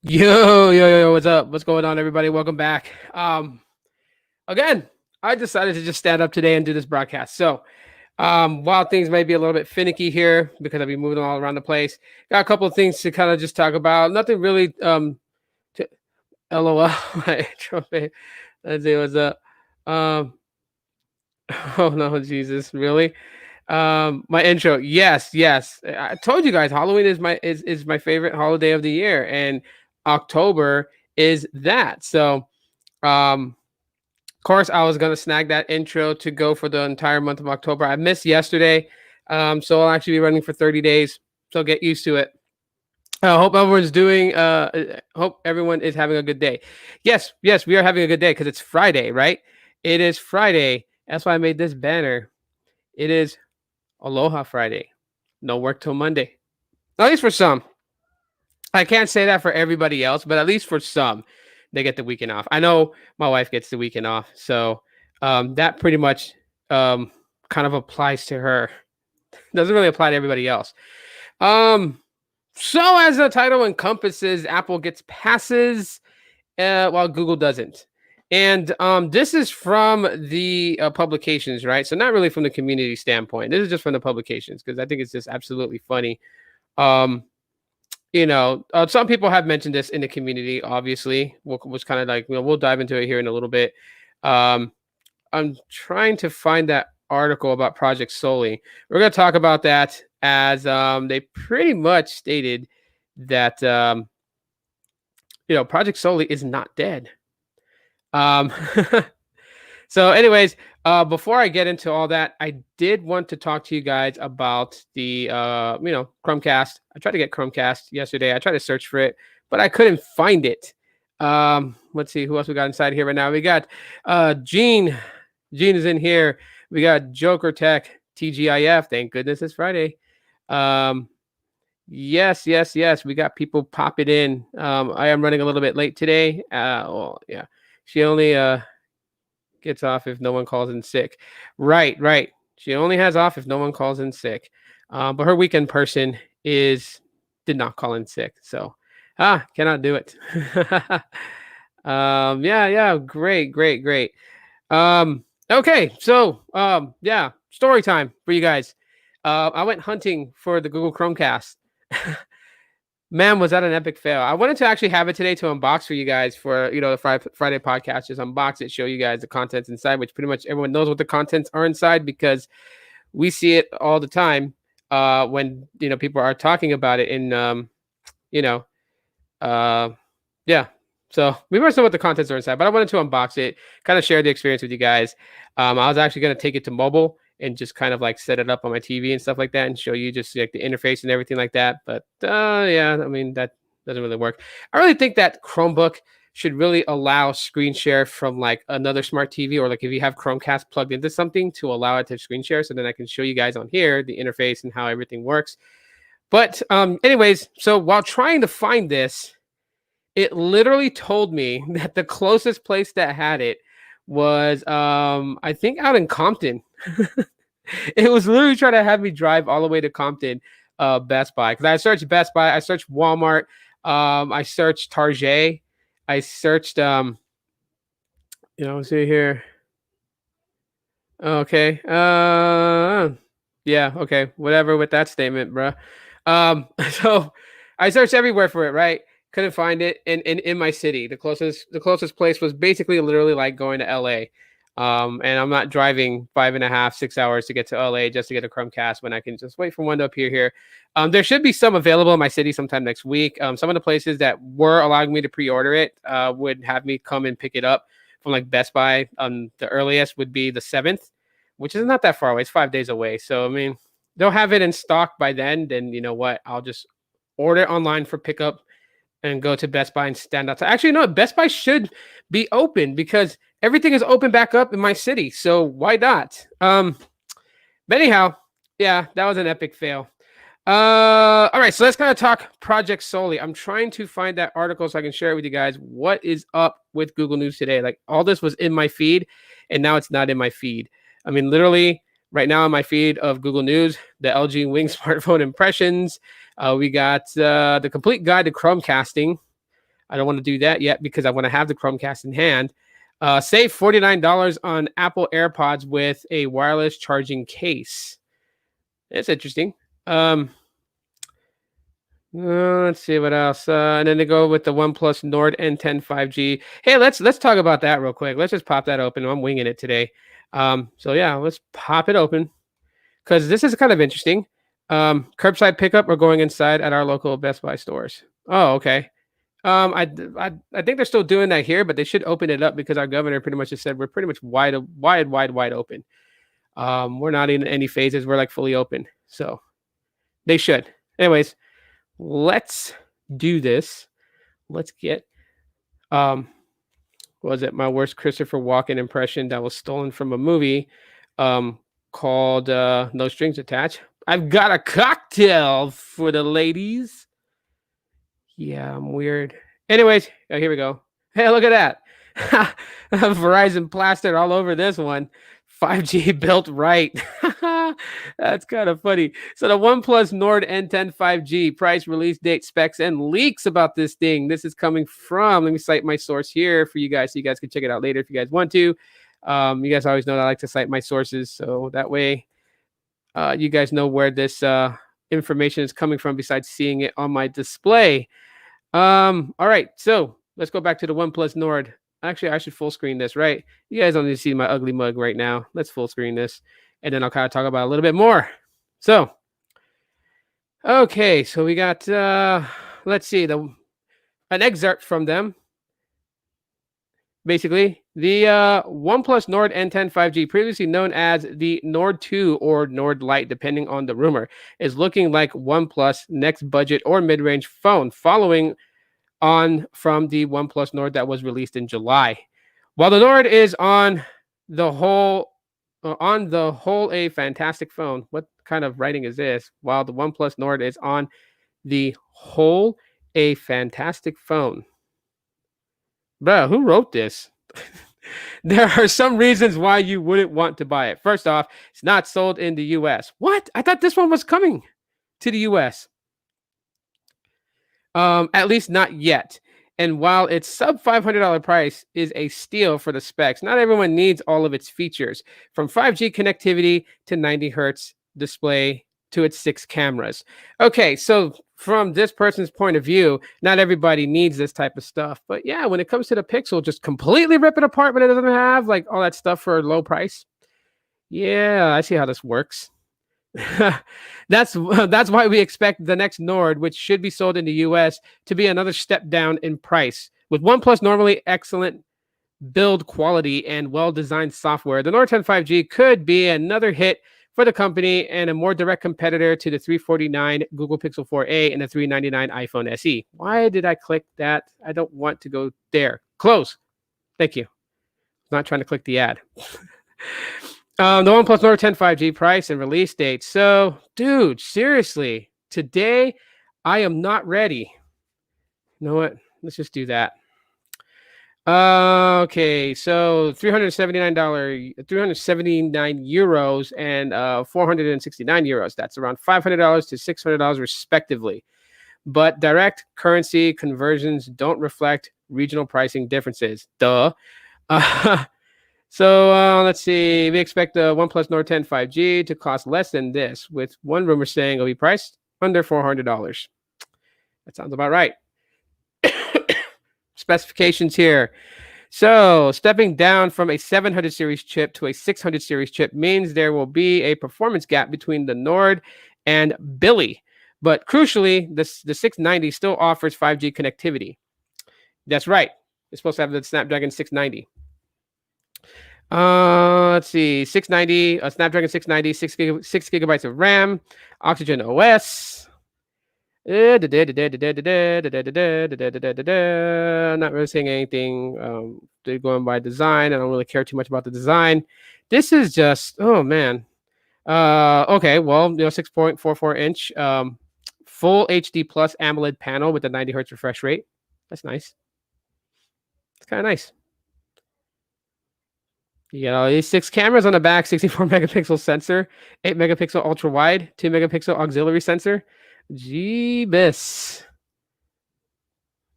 Yo, what's up? What's going on, everybody? Welcome back. Again, I decided to just stand up today and do this broadcast. So, while things may be a little bit finicky here because I'll be moving all around the place, got a couple of things to kind of just talk about. Nothing really, to LOL, my intro. Let's see what's up. Um, oh no, Jesus, really? My intro. Yes, yes. I told you guys Halloween is my favorite holiday of the year, and October is that. So, of course, I was gonna snag that intro to go for the entire month of October. I missed yesterday, so I'll actually be running for 30 days. So get used to it. Hope everyone's doing. Hope everyone is having a good day. Yes, yes, we are having a good day because it's Friday, right? It is Friday. That's why I made this banner. It is Aloha Friday. No work till Monday. At least for some. I can't say that for everybody else, but at least for some, they get the weekend off. I know my wife gets the weekend off, so that pretty much kind of applies to her. Doesn't really apply to everybody else. So as the title encompasses, Apple gets passes while Google doesn't. And this is from the publications, right? So not really from the community standpoint. This is just from the publications because I think it's just absolutely funny. Um, some people have mentioned this in the community. Obviously, was kind of like we'll dive into it here in a little bit. Um, I'm trying to find that article about Project Soli. We're going to talk about that as they pretty much stated that Project Soli is not dead. Um, so, anyways, before I get into all that, I did want to talk to you guys about the Chromecast. I tried to get Chromecast yesterday. I tried to search for it, but I couldn't find it. Let's see who else we got inside here right now. We got Gene. Gene is in here. We got Joker Tech, TGIF. Thank goodness it's Friday. Yes. We got people popping in. I am running a little bit late today. Well, yeah. She only gets off if no one calls in sick. Right. She only has off if no one calls in sick. But her weekend person did not call in sick. So cannot do it. Yeah, great. Okay, so story time for you guys. I went hunting for the Google Chromecast. Man, was that an epic fail. I wanted to actually have it today to unbox for you guys for, the Friday podcast. Just unbox it, show you guys the contents inside, which pretty much everyone knows what the contents are inside because we see it all the time when, people are talking about it in, yeah. So we must know what the contents are inside, but I wanted to unbox it, kind of share the experience with you guys. I was actually going to take it to mobile and just kind of like set it up on my TV and stuff like that and show you just like the interface and everything like that. But I mean, that doesn't really work. I really think that Chromebook should really allow screen share from like another smart TV, or like if you have Chromecast plugged into something to allow it to screen share. So then I can show you guys on here the interface and how everything works. But anyways, so while trying to find this, it literally told me that the closest place that had it was I think out in Compton. It was literally trying to have me drive all the way to Compton, Best Buy, because I searched Best Buy, I searched Walmart, I searched Target, I searched see here. Okay. Yeah, okay. Whatever with that statement, bro. So I searched everywhere for it, right? Couldn't find it in my city. The closest place was basically literally like going to LA. And I'm not driving 5.5, 6 hours to get to LA just to get a Chromecast when I can just wait for one to appear here. There should be some available in my city sometime next week. Some of the places that were allowing me to pre-order it would have me come and pick it up from like Best Buy. The earliest would be the 7th, which is not that far away. It's 5 days away. So, I mean, they'll have it in stock by then. Then you know what? I'll just order it online for pickup and go to Best Buy and stand outside. Actually, no, Best Buy should be open because everything is open back up in my city. So why not? But anyhow, yeah, that was an epic fail. All right, so let's kind of talk Project Soli. I'm trying to find that article so I can share it with you guys. What is up with Google News today? Like all this was in my feed, and now it's not in my feed. I mean, literally right now in my feed of Google News, the LG Wing smartphone impressions. We got the complete guide to Chromecasting. I don't want to do that yet because I want to have the Chromecast in hand. Save $49 on Apple AirPods with a wireless charging case. That's interesting. Let's see what else. And then they go with the OnePlus Nord N10 5G. Hey, let's talk about that real quick. Let's just pop that open. I'm winging it today. So yeah, let's pop it open because this is kind of interesting. Curbside pickup or going inside at our local Best Buy stores. Oh, okay. I think they're still doing that here, but they should open it up because our governor pretty much just said we're pretty much wide open. We're not in any phases. We're like fully open. So they should. Anyways, let's do this. Let's get what was it? My worst Christopher Walken impression that was stolen from a movie called No Strings Attached. I've got a cocktail for the ladies. Yeah, I'm weird. Anyways, here we go. Hey, look at that. Verizon plastered all over this one. 5G built right. That's kind of funny. So the OnePlus Nord N10 5G price, release date, specs, and leaks about this thing. This is coming from, let me cite my source here for you guys so you guys can check it out later if you guys want to. You guys always know that I like to cite my sources. So that way you guys know where this information is coming from besides seeing it on my display. All right, so let's go back to the OnePlus Nord. Actually, I should full screen this, right? You guys don't need to see my ugly mug right now. Let's full screen this, and then I'll kind of talk about it a little bit more. So, okay, so we got, let's see, an excerpt from them. Basically, the OnePlus Nord N10 5G, previously known as the Nord 2 or Nord Lite, depending on the rumor, is looking like OnePlus next budget or mid-range phone, following on from the OnePlus Nord that was released in July. While the Nord is on the whole a fantastic phone. What kind of writing is this? While the OnePlus Nord is on the whole a fantastic phone. Bro, who wrote this? There are some reasons why you wouldn't want to buy it. First off, it's not sold in the US. What? I thought this one was coming to the US. At least not yet. And while its sub $500 price is a steal for the specs, not everyone needs all of its features, from 5G connectivity to 90 hertz display to its 6 cameras. Okay, so from this person's point of view, not everybody needs this type of stuff. But yeah, when it comes to the Pixel, just completely rip it apart when it doesn't have like all that stuff for a low price. Yeah, I see how this works. That's why we expect the next Nord, which should be sold in the US, to be another step down in price. With OnePlus normally excellent build quality and well-designed software, the Nord 10 5G could be another hit for the company and a more direct competitor to the $349 Google Pixel 4a and the $399 iPhone SE. Why did I click that? I don't want to go there. Close. Thank you. I'm not trying to click the ad. The OnePlus Nord 10 5G price and release date. So, dude, seriously, today I am not ready. You know what? Let's just do that. Okay, so $379, 379 euros and 469 euros. That's around $500 to $600 respectively. But direct currency conversions don't reflect regional pricing differences. Duh. So let's see. We expect the OnePlus Nord 10 5G to cost less than this, with one rumor saying it'll be priced under $400. That sounds about right. Specifications here. So stepping down from a 700 series chip to a 600 series chip means there will be a performance gap between the Nord and Billy. But crucially, the 690 still offers 5G connectivity. That's right. It's supposed to have the Snapdragon 690. Let's see, 690, Snapdragon 690, 6 gigabytes of RAM, Oxygen OS. Not really saying anything. They're going by design. I don't really care too much about the design. This is just, oh man. Okay, well, 6.44 inch, full HD plus AMOLED panel with a 90 hertz refresh rate. That's nice. It's kind of nice. You know, these 6 cameras on the back, 64 megapixel sensor, 8 megapixel ultra wide, 2 megapixel auxiliary sensor. Jeebus.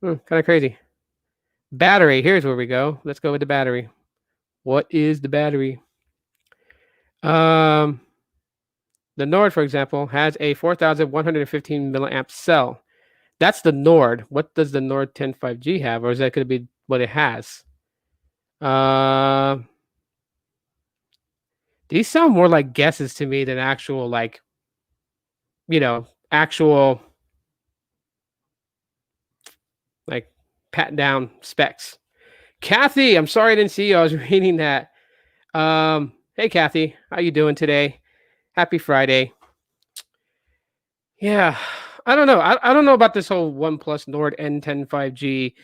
Kind of crazy. Battery. Here's where we go. Let's go with the battery. What is the battery? Um, the Nord, for example, has a 4,115 milliamp cell. That's the Nord. What does the Nord 10 5G have, or is that going to be what it has? Uh, these sound more like guesses to me than actual, like, actual, like, pat down specs. Kathy, I'm sorry I didn't see you. I was reading that. Hey Kathy, how you doing today? Happy Friday. Yeah, I don't know. I don't know about this whole OnePlus Nord N10 5G.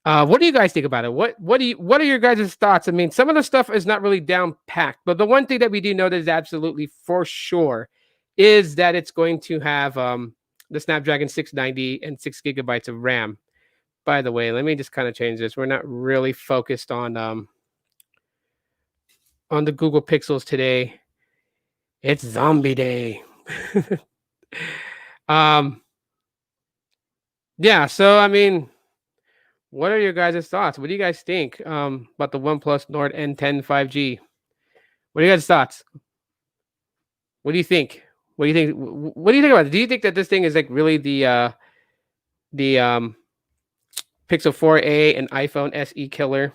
What do you guys think about it? What are your guys' thoughts? I mean, some of the stuff is not really down packed, but the one thing that we do know that is absolutely for sure is that it's going to have the Snapdragon 690 and 6 GB of RAM. By the way, let me just kind of change this. We're not really focused on the Google Pixels today. It's Zombie Day. um, yeah. So I mean, what are your guys' thoughts? What do you guys think about the OnePlus Nord N10 5G? What are you guys' thoughts? What do you think? What do you think? What do you think about it? Do you think that this thing is like really the Pixel 4a and iPhone SE killer?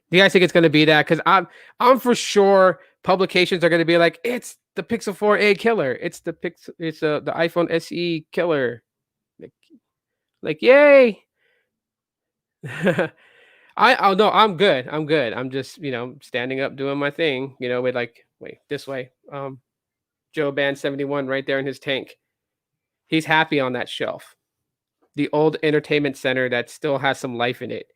Do you guys think it's going to be that? Because I'm for sure publications are going to be like, it's the Pixel 4a killer. It's the iPhone SE killer. Like yay! Oh no, I'm good. I'm good. I'm just standing up doing my thing. With like wait this way. Joe Band 71 right there in his tank. He's happy on that shelf. The old entertainment center that still has some life in it.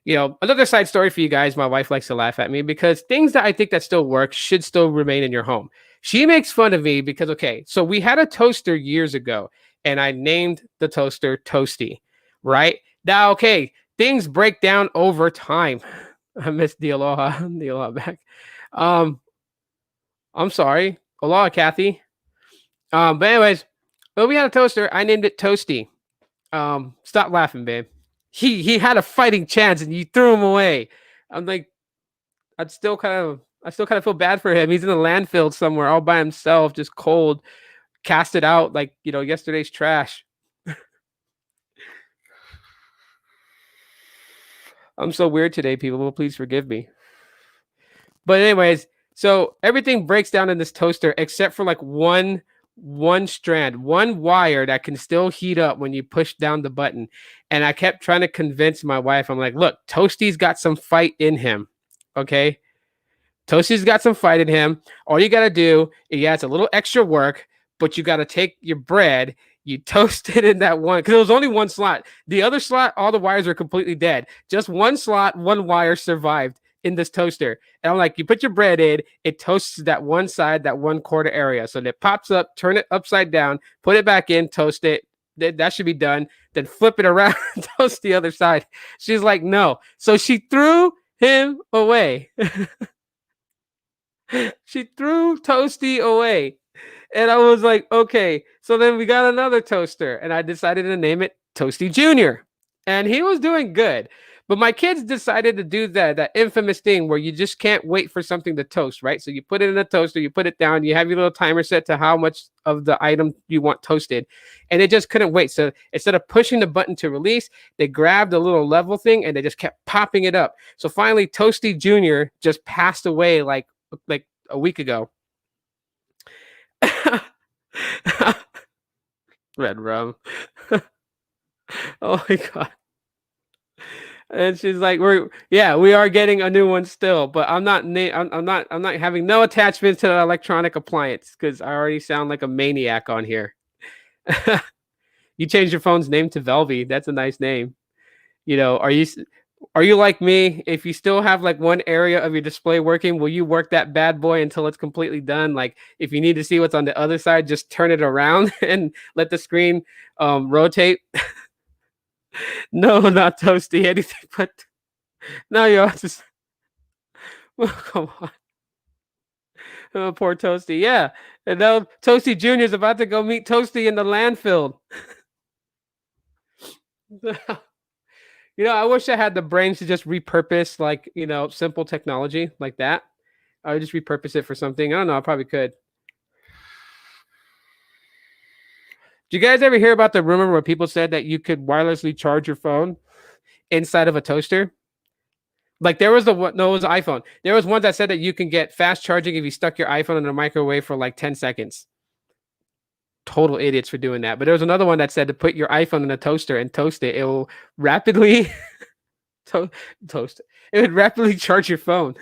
Another side story for you guys. My wife likes to laugh at me because things that I think that still work should still remain in your home. She makes fun of me because, okay, so we had a toaster years ago and I named the toaster Toasty, right? Now, okay, things break down over time. I missed the aloha, the aloha back. Um, I'm sorry. Aloha, Kathy. But anyways, we had a toaster. I named it Toasty. Stop laughing, babe. He had a fighting chance and you threw him away. I'm like, I still kind of feel bad for him. He's in a landfill somewhere all by himself, just cold, casted out like yesterday's trash. I'm so weird today, people. Please forgive me. But anyways, so everything breaks down in this toaster except for like one strand, one wire that can still heat up when you push down the button. And I kept trying to convince my wife. I'm like, look, Toasty's got some fight in him. Okay. Toasty's got some fight in him. All you got to do, yeah, it's a little extra work, but you got to take your bread, you toast it in that one, because there was only one slot. The other slot, all the wires are completely dead. Just one slot, one wire survived in this toaster. And I'm like, you put your bread in, it toasts that one side, that one quarter area. So it pops up, turn it upside down, put it back in, toast it. That should be done. Then flip it around, toast the other side. She's like, no. So she threw him away. She threw Toasty away. And I was like, okay. So then we got another toaster, and I decided to name it Toasty Jr. And he was doing good. But my kids decided to do that infamous thing where you just can't wait for something to toast, right? So you put it in a toaster, you put it down, you have your little timer set to how much of the item you want toasted. And it just couldn't wait. So instead of pushing the button to release, they grabbed a little level thing and they just kept popping it up. So finally, Toasty Jr. just passed away like a week ago. Red rum. Oh my god. And she's like, we are getting a new one still, but I'm not having no attachments to the electronic appliance because I already sound like a maniac on here. You changed your phone's name to Velvy. That's a nice name. Are you like me? If you still have like one area of your display working, will you work that bad boy until it's completely done? Like if you need to see what's on the other side, just turn it around and let the screen rotate. No, not Toasty, anything but no, you're just come on. Oh, poor Toasty. Yeah. And now Toasty Jr. is about to go meet Toasty in the landfill. I wish I had the brains to just repurpose like, simple technology like that. I would just repurpose it for something. I don't know. I probably could. Do you guys ever hear about the rumor where people said that you could wirelessly charge your phone inside of a toaster? Like there was the one, no, it was an iPhone. There was one that said that you can get fast charging if you stuck your iPhone in a microwave for like 10 seconds. Total idiots for doing that. But there was another one that said to put your iPhone in a toaster and toast it. It will rapidly to- toast it. It would rapidly charge your phone.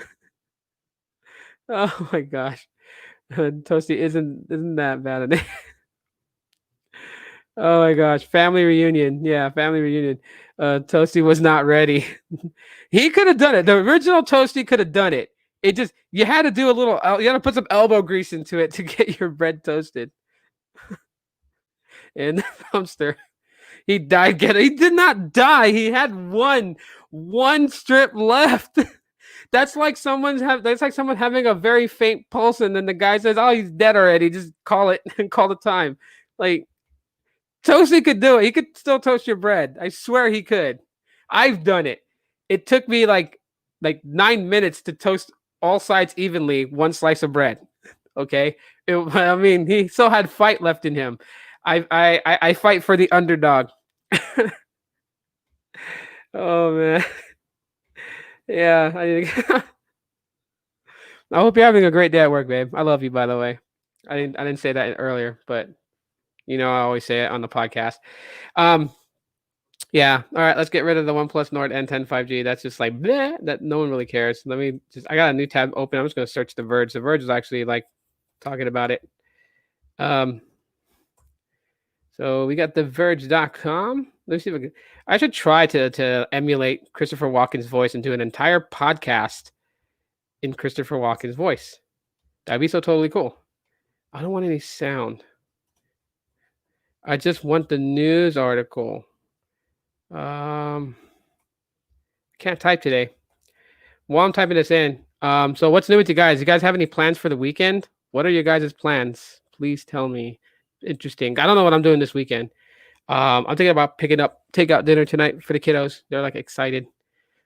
Oh my gosh. Toasty isn't that bad. Oh my gosh. Family reunion. Yeah, family reunion. Toasty was not ready. He could have done it. The original Toasty could have done it. It just you had to do a little. You had to put some elbow grease into it to get your bread toasted. In the dumpster, he died. He did not die. He had one strip left. That's like That's like someone having a very faint pulse, and then the guy says, "Oh, he's dead already. Just call it and call the time." Like Toasty could do it. He could still toast your bread. I swear he could. I've done it. It took me like 9 minutes to toast all sides evenly, one slice of bread. Okay. I mean, he still had fight left in him. I fight for the underdog. Oh man. Yeah. I hope you're having a great day at work, babe. I love you, by the way. I didn't say that earlier, but I always say it on the podcast. Yeah. All right. Let's get rid of the OnePlus Nord N10 5G. That's just like bleh, that no one really cares. I got a new tab open. I'm just gonna search The Verge. The Verge is actually like talking about it. So we got TheVerge.com. Let me see if I should try to emulate Christopher Walken's voice and do an entire podcast in Christopher Walken's voice. That'd be so totally cool. I don't want any sound. I just want the news article. I can't type today. While I'm typing this in, so what's new with you guys? You guys have any plans for the weekend? What are your guys' plans? Please tell me. Interesting. I don't know what I'm doing this weekend. I'm thinking about picking up takeout dinner tonight for the kiddos. They're like excited.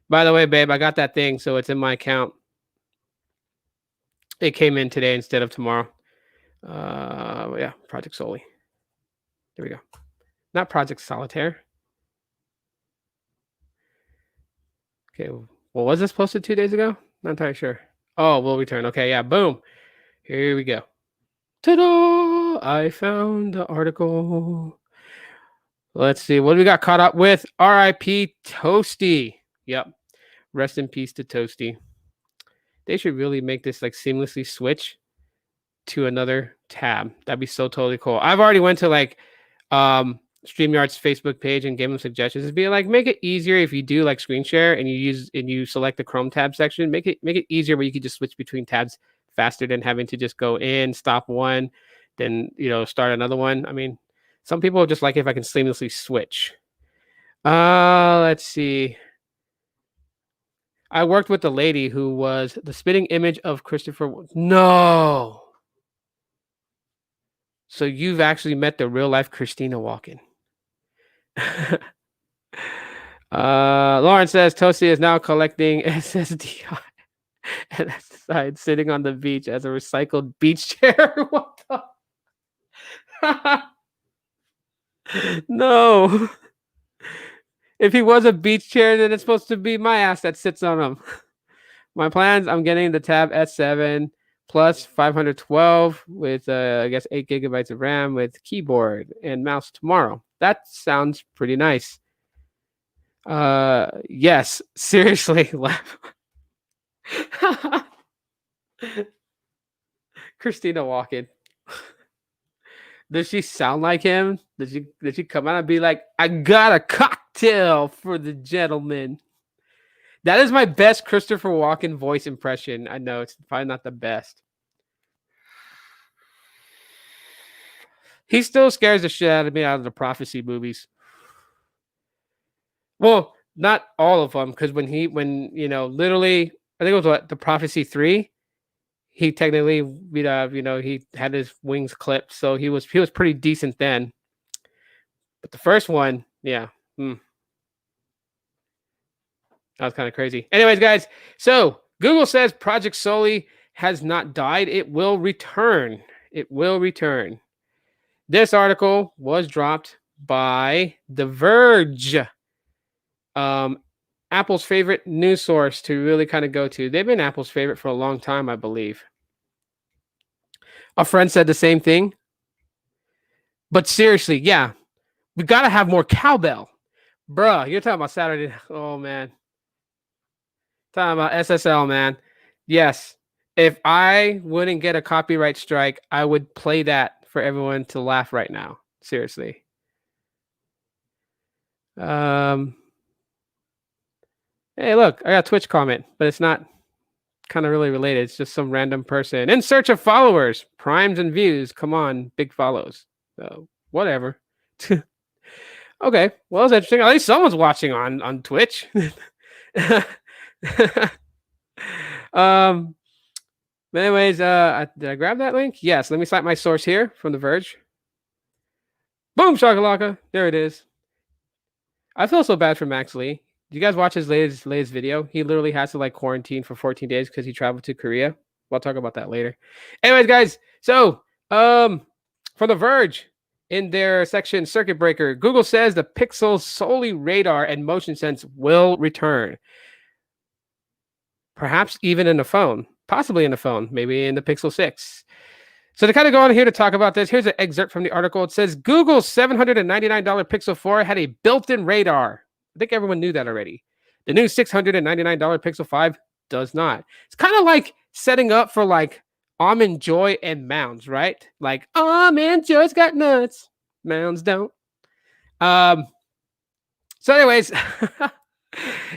By the way, babe, I got that thing, so it's in my account. It came in today instead of tomorrow. Yeah, Project Soli. There we go. Not Project Solitaire. Okay, well, was this posted 2 days ago? Not entirely sure. Oh, will return. Okay, yeah, boom. Here we go. Ta-da! I found the article. Let's see. What do we got caught up with? R.I.P. Toasty. Yep. Rest in peace to Toasty. They should really make this like seamlessly switch to another tab. That'd be so totally cool. I've already went to like StreamYard's Facebook page and gave them suggestions. It'd be like make it easier if you do like screen share and you select the Chrome tab section. Make it easier where you could just switch between tabs faster than having to just go in, stop one, then start another one. I mean, some people just like if I can seamlessly switch. Let's see. I worked with a lady who was the spitting image of Christopher. No. So you've actually met the real life Christina Walken. Lauren says Toasty is now collecting SSDI and aside sitting on the beach as a recycled beach chair. What the? No. If he was a beach chair, then it's supposed to be my ass that sits on him. My plans, I'm getting the Tab S7 plus 512 with, I guess, 8 gigabytes of RAM with keyboard and mouse tomorrow. That sounds pretty nice. Yes, seriously. Christina Walken. Does she sound like him? Did she come out and be like, I got a cocktail for the gentleman? That is my best Christopher Walken voice impression. I know it's probably not the best. He still scares the shit out of me out of the Prophecy movies. Well, not all of them, because when literally, I think it was the Prophecy 3. He technically, he had his wings clipped, so he was pretty decent then. But the first one, yeah. That was kind of crazy. Anyways, guys, so Google says Project Soli has not died. It will return. It will return. This article was dropped by The Verge, Apple's favorite news source to really kind of go to. They've been Apple's favorite for a long time, I believe. A friend said the same thing. But seriously, yeah, we got to have more cowbell. Bruh, you're talking about Saturday. Oh, man. Talking about SSL, man. Yes. If I wouldn't get a copyright strike, I would play that for everyone to laugh right now. Seriously. Hey, look, I got a Twitch comment, but it's not kind of really related. It's just some random person in search of followers, primes, and views. Come on, big follows. So whatever. Okay, well, it's interesting. At least someone's watching on Twitch. But anyways, did I grab that link? Yes. Let me cite my source here from The Verge. Boom, shakalaka. There it is. I feel so bad for Max Lee. Do you guys watch his latest video? He literally has to like quarantine for 14 days because he traveled to Korea. We'll talk about that later. Anyways, guys, so from The Verge, in their section Circuit Breaker, Google says the Pixel's Soli radar and motion sense will return. Perhaps even in the phone, possibly in the phone, maybe in the Pixel 6. So to kind of go on here to talk about this, here's an excerpt from the article. It says Google's $799 Pixel 4 had a built-in radar. I think everyone knew that already. The new $699 Pixel 5 does not. It's kind of like setting up for like Almond Joy and Mounds, right? Like Almond Joy's got nuts, Mounds don't. So anyways,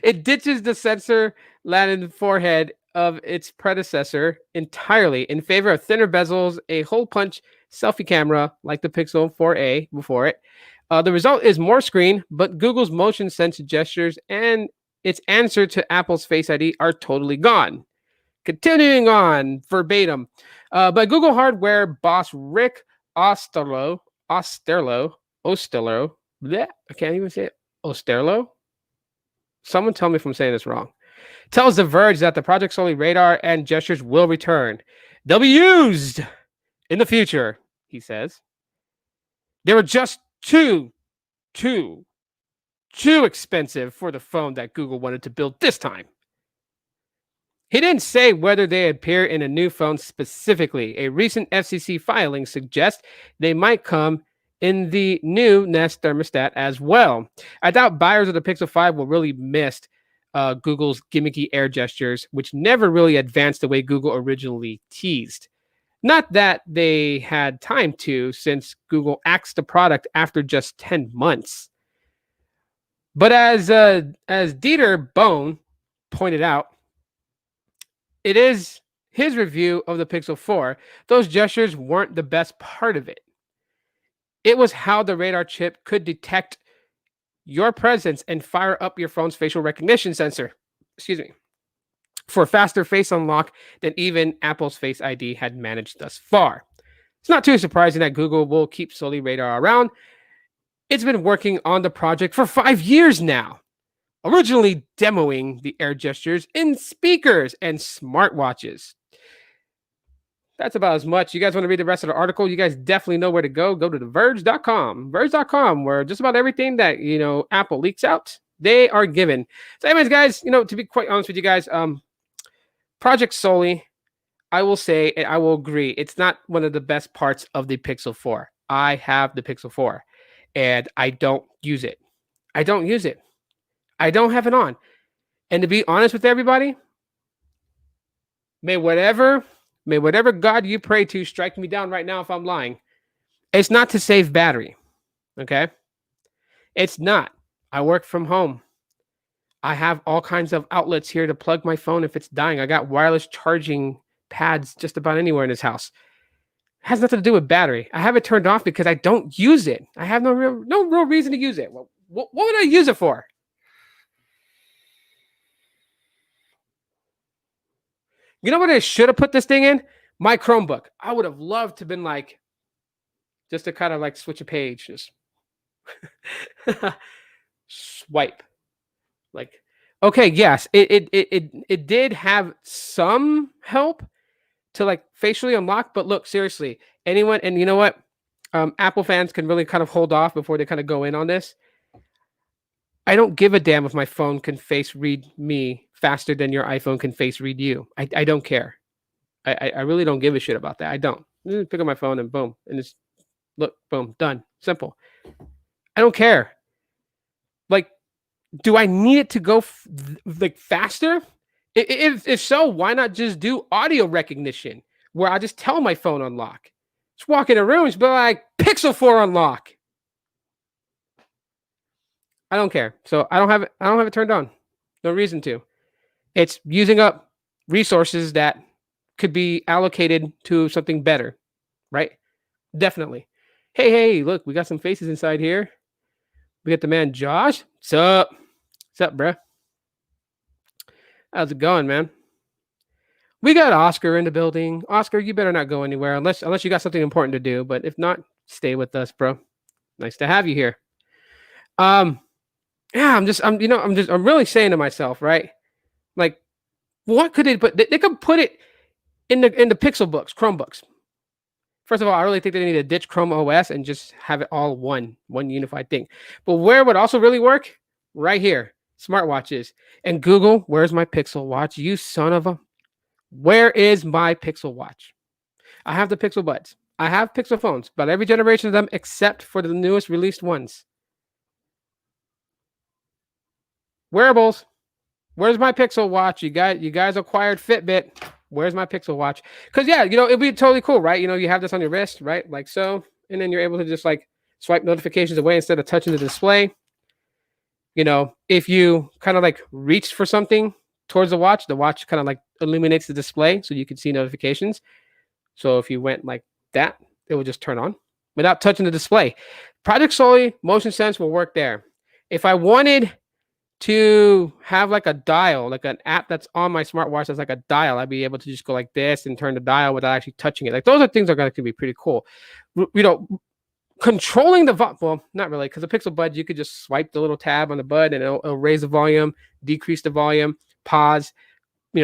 it ditches the sensor Latin forehead of its predecessor entirely in favor of thinner bezels, a hole punch selfie camera like the Pixel 4a before it. The result is more screen, but Google's motion sense gestures and its answer to Apple's Face ID are totally gone. Continuing on verbatim, by Google hardware boss Rick Osterloh, bleh, I can't even say it, Osterloh? Someone tell me if I'm saying this wrong. Tells The Verge that the Project Soli radar and gestures will return. They'll be used in the future, he says. They were just too expensive for the phone that Google wanted to build this time. He didn't say whether they appear in a new phone specifically. A recent FCC filing suggests they might come in the new Nest thermostat as well. I doubt buyers of the Pixel 5 will really miss Google's gimmicky air gestures, which never really advanced the way Google originally teased. Not that they had time to, since Google axed the product after just 10 months. But as Dieter Bohn pointed out, it is his review of the Pixel 4. Those gestures weren't the best part of it. It was how the radar chip could detect your presence and fire up your phone's facial recognition sensor. For faster face unlock than even Apple's Face ID had managed thus far. It's not too surprising that Google will keep Soli radar around. It's been working on the project for 5 years now, originally demoing the air gestures in speakers and smartwatches. That's about as much. You guys want to read the rest of the article? You guys definitely know where to go. Go to theverge.com. Verge.com, where just about everything that, Apple leaks out, they are given. So anyways, guys, to be quite honest with you guys, Project Soli, I will say, and I will agree, it's not one of the best parts of the Pixel 4. I have the Pixel 4, and I don't use it. I don't have it on. And to be honest with everybody, may whatever God you pray to strike me down right now if I'm lying. It's not to save battery, okay? It's not. I work from home. I have all kinds of outlets here to plug my phone if it's dying. I got wireless charging pads just about anywhere in this house. It has nothing to do with battery. I have it turned off because I don't use it. I have no real reason to use it. Well, what would I use it for? You know what I should have put this thing in? My Chromebook. I would have loved to have been like, just to kind of like switch a page, just swipe. Like, Okay, yes, it did have some help to like facially unlock, but look, seriously, anyone, and you know what? Apple fans can really kind of hold off before they kind of go in on this. I don't give a damn if my phone can face read me faster than your iPhone can face read you. I don't care. I really don't give a shit about that. I don't. Pick up my phone and boom, and it's look, boom, done. Simple. I don't care. Like, do I need it to go like faster? If so, why not just do audio recognition where I just tell my phone unlock? Just walk in a room, just be like Pixel 4 unlock. I don't care. So I don't have it. I don't have it turned on. No reason to. It's using up resources that could be allocated to something better, right? Definitely. Hey, look, we got some faces inside here. We got the man Josh. What's up? What's up, bruh? How's it going, man? We got Oscar in the building. Oscar, you better not go anywhere unless you got something important to do. But if not, stay with us, bro. Nice to have you here. Yeah, I'm really saying to myself, right? Like, what could they put? They could put it in the Pixel books, Chromebooks. First of all, I really think they need to ditch Chrome OS and just have it all one unified thing. But where would also really work? Right here, smartwatches. And Google, where's my Pixel Watch? You son of a... Where is my Pixel Watch? I have the Pixel Buds. I have Pixel phones, but every generation of them except for the newest released ones. Wearables. Where's my Pixel Watch? You guys acquired Fitbit. Where's my Pixel Watch? Because yeah, it'd be totally cool, right? You have this on your wrist, right? Like so, and then you're able to just like swipe notifications away instead of touching the display. If you kind of like reached for something towards the watch kind of like illuminates the display so you can see notifications. So if you went like that, it will just turn on without touching the display. Project Soli Motion Sense will work there. If I wanted to have like a dial, like an app that's on my smartwatch that's like a dial, I'd be able to just go like this and turn the dial without actually touching it. Like those are things that are going to be pretty cool. Controlling the well, not really, because the Pixel Bud, you could just swipe the little tab on the bud and it'll raise the volume, decrease the volume, pause,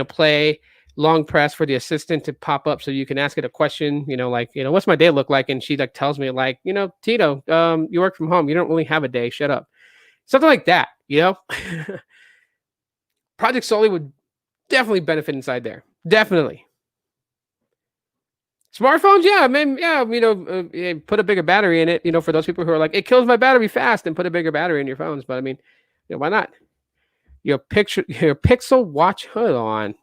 play, long press for the assistant to pop up so you can ask it a question, what's my day look like? And she like tells me like, Tito, you work from home. You don't really have a day. Shut up. Something like that, Project Soli would definitely benefit inside there. Definitely. Smartphones, yeah, man, yeah, put a bigger battery in it, for those people who are like, it kills my battery fast, and put a bigger battery in your phones. But I mean, why not? Your Pixel Watch hood on.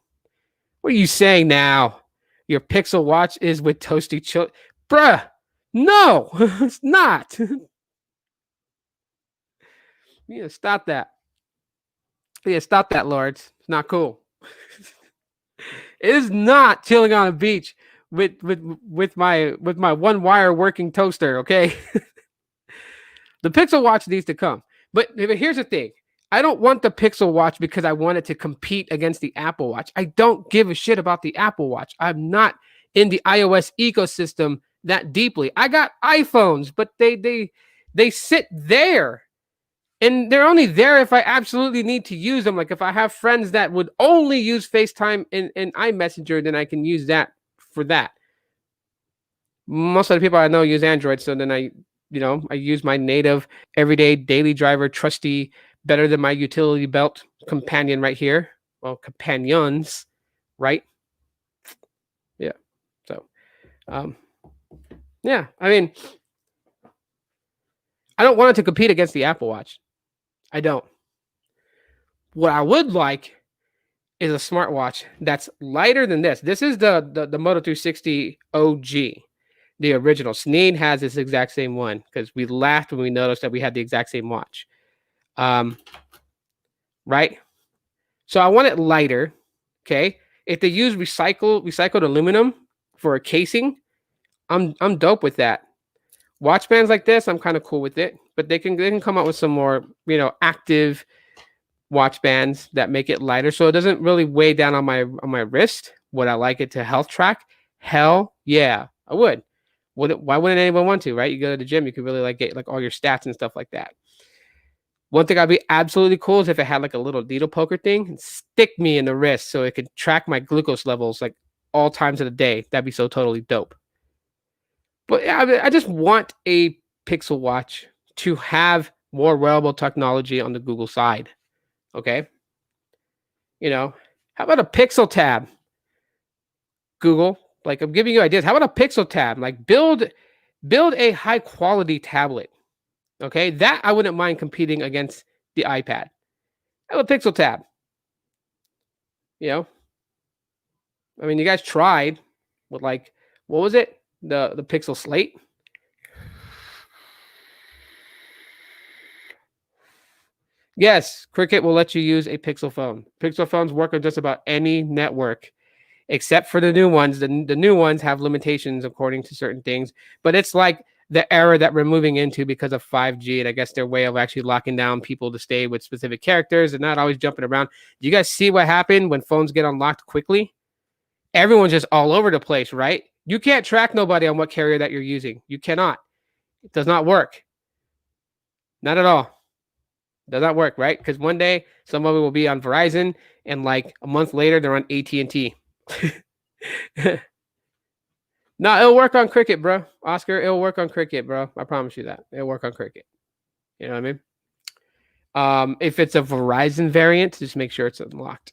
What are you saying now? Your Pixel Watch is with toasty chill, bruh? No, it's not. Stop that. Yeah, stop that, Lords. It's not cool. It is not chilling on a beach with my one wire working toaster. Okay. The Pixel Watch needs to come, but here's the thing. I don't want the Pixel Watch because I want it to compete against the Apple Watch. I don't give a shit about the Apple Watch. I'm not in the iOS ecosystem that deeply. I got iPhones, but they sit there. And they're only there if I absolutely need to use them. Like if I have friends that would only use FaceTime and iMessenger, then I can use that for that. Most of the people I know use Android. So then I use my native, everyday, daily driver, trusty, better than my utility belt companion right here. Well, companions, right? Yeah. So, yeah, I mean, I don't want it to compete against the Apple Watch. I don't. What I would like is a smartwatch that's lighter than this. This is the Moto 360 OG, the original. Sneed has this exact same one because we laughed when we noticed that we had the exact same watch. Right? So I want it lighter. Okay. If they use recycled aluminum for a casing, I'm dope with that. Watch bands like this, I'm kind of cool with it, but they can come out with some more, active watch bands that make it lighter, so it doesn't really weigh down on my wrist. Would I like it to health track? Hell yeah, I would. Why wouldn't anyone want to, right? You go to the gym, you could really like get like all your stats and stuff like that. One thing I'd be absolutely cool is if it had like a little needle poker thing and stick me in the wrist so it could track my glucose levels like all times of the day. That'd be so totally dope. But yeah, I just want a Pixel Watch to have more wearable technology on the Google side. Okay. How about a Pixel Tab? Google, like I'm giving you ideas. How about a Pixel Tab? Like build a high quality tablet. Okay. That I wouldn't mind competing against the iPad. Have a Pixel Tab. I mean, you guys tried with like, what was it? The Pixel Slate. Yes, Cricket will let you use a Pixel phone. Pixel phones work on just about any network, except for the new ones. The new ones have limitations according to certain things, but it's like the era that we're moving into because of 5G, and I guess their way of actually locking down people to stay with specific characters and not always jumping around. Do you guys see what happened when phones get unlocked quickly? Everyone's just all over the place, right? You can't track nobody on what carrier that you're using. You cannot. It does not work. Not at all. Does not work, right? Because one day somebody will be on Verizon, and like a month later they're on AT&T. No, it'll work on Cricket, bro. Oscar, it'll work on Cricket, bro. I promise you that. It'll work on Cricket. You know what I mean? If it's a Verizon variant, just make sure it's unlocked.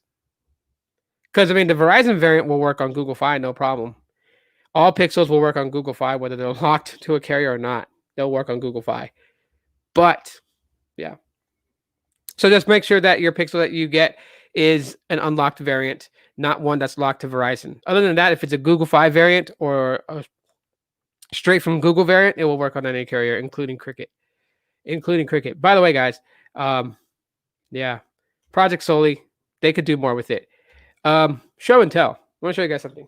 Because I mean, the Verizon variant will work on Google Fi, no problem. All Pixels will work on Google Fi, whether they're locked to a carrier or not. They'll work on Google Fi. But yeah. So just make sure that your Pixel that you get is an unlocked variant, not one that's locked to Verizon. Other than that, if it's a Google Fi variant or a straight from Google variant, it will work on any carrier, including Cricket. By the way, guys, yeah, Project Soli, they could do more with it. Show and tell. I want to show you guys something.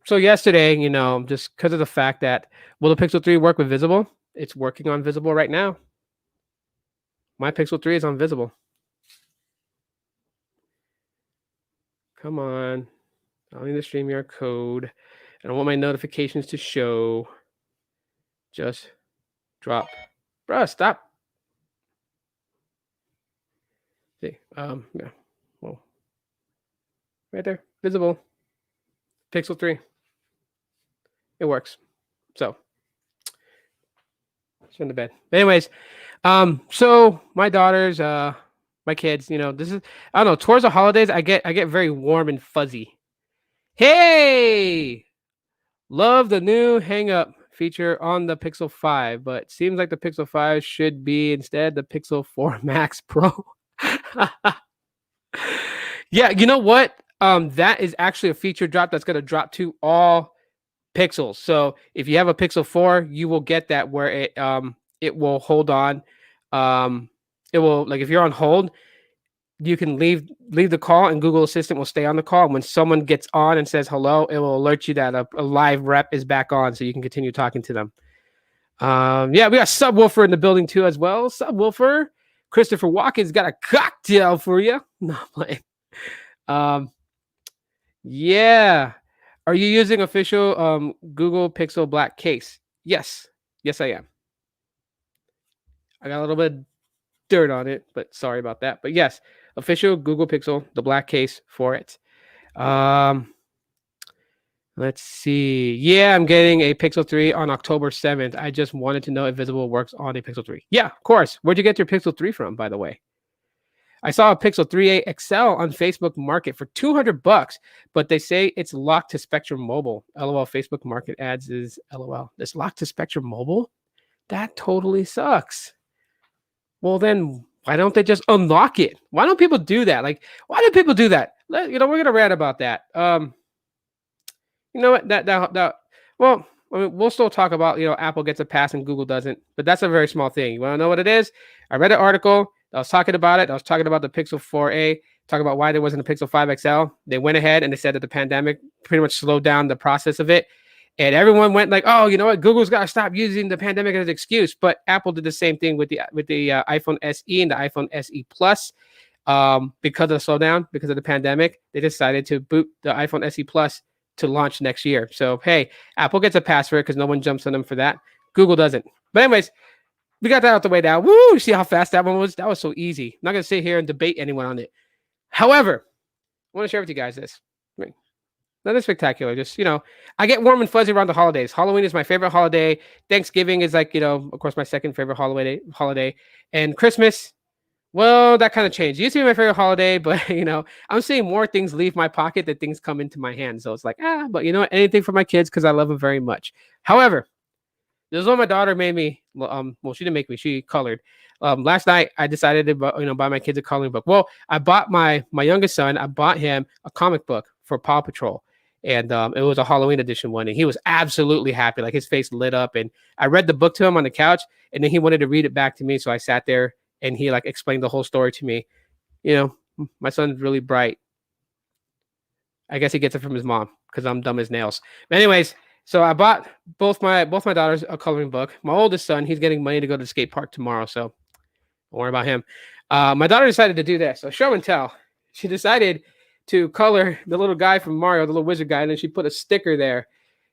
So yesterday, just because of the fact that will the Pixel 3 work with Visible? It's working on Visible right now. My Pixel 3 is on Visible. Come on. I need the StreamYard code. I don't want my notifications to show. Just drop. Bruh, stop. See, yeah. Well, right there. Visible. Pixel 3. It works. So, it's in the bed. But anyways, so my daughters, my kids, this is, I don't know, towards the holidays, I get very warm and fuzzy. Hey, love the new hang up feature on the Pixel 5, but seems like the Pixel 5 should be instead the Pixel 4 Max Pro. Yeah, you know what? That is actually a feature drop that's going to drop to all Pixels. So if you have a Pixel 4, you will get that where it will hold on. It will, like, if you're on hold, you can leave the call and Google Assistant will stay on the call. And when someone gets on and says hello, it will alert you that a live rep is back on, so you can continue talking to them. Yeah, we got Subwoofer in the building too as well. Subwoofer. Christopher Walken's got a cocktail for you. No, I'm playing. Yeah. Are you using official Google Pixel Black case? Yes. Yes, I am. I got a little bit of dirt on it, but sorry about that. But yes, official Google Pixel, the black case for it. Let's see. Yeah, I'm getting a Pixel 3 on October 7th. I just wanted to know if Visible works on a Pixel 3. Yeah, of course. Where'd you get your Pixel 3 from, by the way? I saw a Pixel 3a XL on Facebook Market for $200, but they say it's locked to Spectrum Mobile. LOL, Facebook Market ads is LOL. It's locked to Spectrum Mobile? That totally sucks. Well, then why don't they just unlock it? Why don't people do that? Like, why do people do that? We're gonna rant about that. You know what? Well, I mean, we'll still talk about, Apple gets a pass and Google doesn't, but that's a very small thing. You want to know what it is? I read an article. I was talking about it. I was talking about the Pixel 4a, talking about why there wasn't a Pixel 5 XL. They went ahead and they said that the pandemic pretty much slowed down the process of it. And everyone went like, oh, you know what? Google's got to stop using the pandemic as an excuse. But Apple did the same thing with the iPhone SE and the iPhone SE Plus. Because of the slowdown, because of the pandemic, they decided to boot the iPhone SE Plus to launch next year. So, hey, Apple gets a pass for it because no one jumps on them for that. Google doesn't. But anyways, we got that out the way now. Woo! See how fast that one was? That was so easy. I'm not gonna sit here and debate anyone on it. However, I want to share with you guys this. I mean, nothing spectacular. Just I get warm and fuzzy around the holidays. Halloween is my favorite holiday. Thanksgiving is like of course, my second favorite holiday. And Christmas. Well, that kind of changed. It used to be my favorite holiday, but I'm seeing more things leave my pocket than things come into my hand. So it's like, but anything for my kids because I love them very much. However, this is what my daughter made me. Well, she didn't make me. She colored. Last night I decided to buy my kids a coloring book. Well, I bought my youngest son. I bought him a comic book for Paw Patrol, and it was a Halloween edition one, and he was absolutely happy. Like his face lit up, and I read the book to him on the couch, and then he wanted to read it back to me. So I sat there, and he like explained the whole story to me. My son's really bright. I guess he gets it from his mom because I'm dumb as nails. But anyways. So I bought both my daughters a coloring book. My oldest son, he's getting money to go to the skate park tomorrow, so don't worry about him. My daughter decided to do this. So show and tell. She decided to color the little guy from Mario, the little wizard guy, and then she put a sticker there.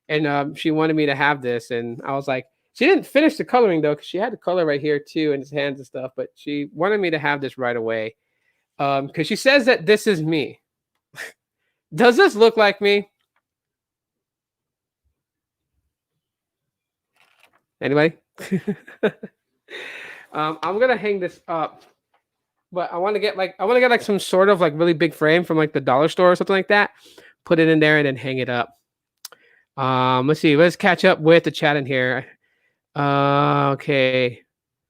And she wanted me to have this, and I was like, she didn't finish the coloring though, because she had the color right here too in his hands and stuff. But she wanted me to have this right away, because she says that this is me. Does this look like me? Anybody? I'm gonna hang this up, but I want to get like some sort of like really big frame from like the dollar store or something like that. Put it in there and then hang it up. Let's see. Let's catch up with the chat in here. Okay.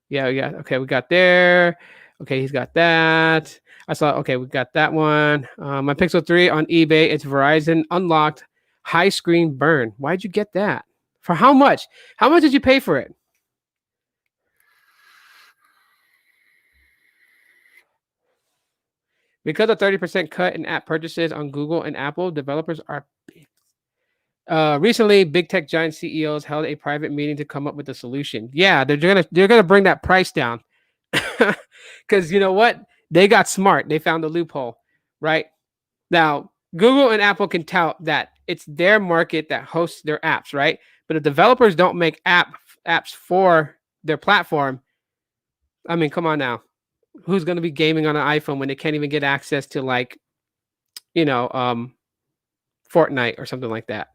Yeah. Okay, we got there. Okay, he's got that. I saw. Okay, we got that one. My Pixel 3 on eBay. It's Verizon unlocked high screen burn. Why'd you get that? For how much? How much did you pay for it? Because of 30% cut in app purchases on Google and Apple, developers are recently big tech giant CEOs held a private meeting to come up with a solution. Yeah, they're gonna bring that price down. Because you know what? They got smart. They found a loophole, right? Now, Google and Apple can tout that it's their market that hosts their apps, right? But if developers don't make apps for their platform, I mean, come on now. Who's going to be gaming on an iPhone when they can't even get access to like, Fortnite or something like that?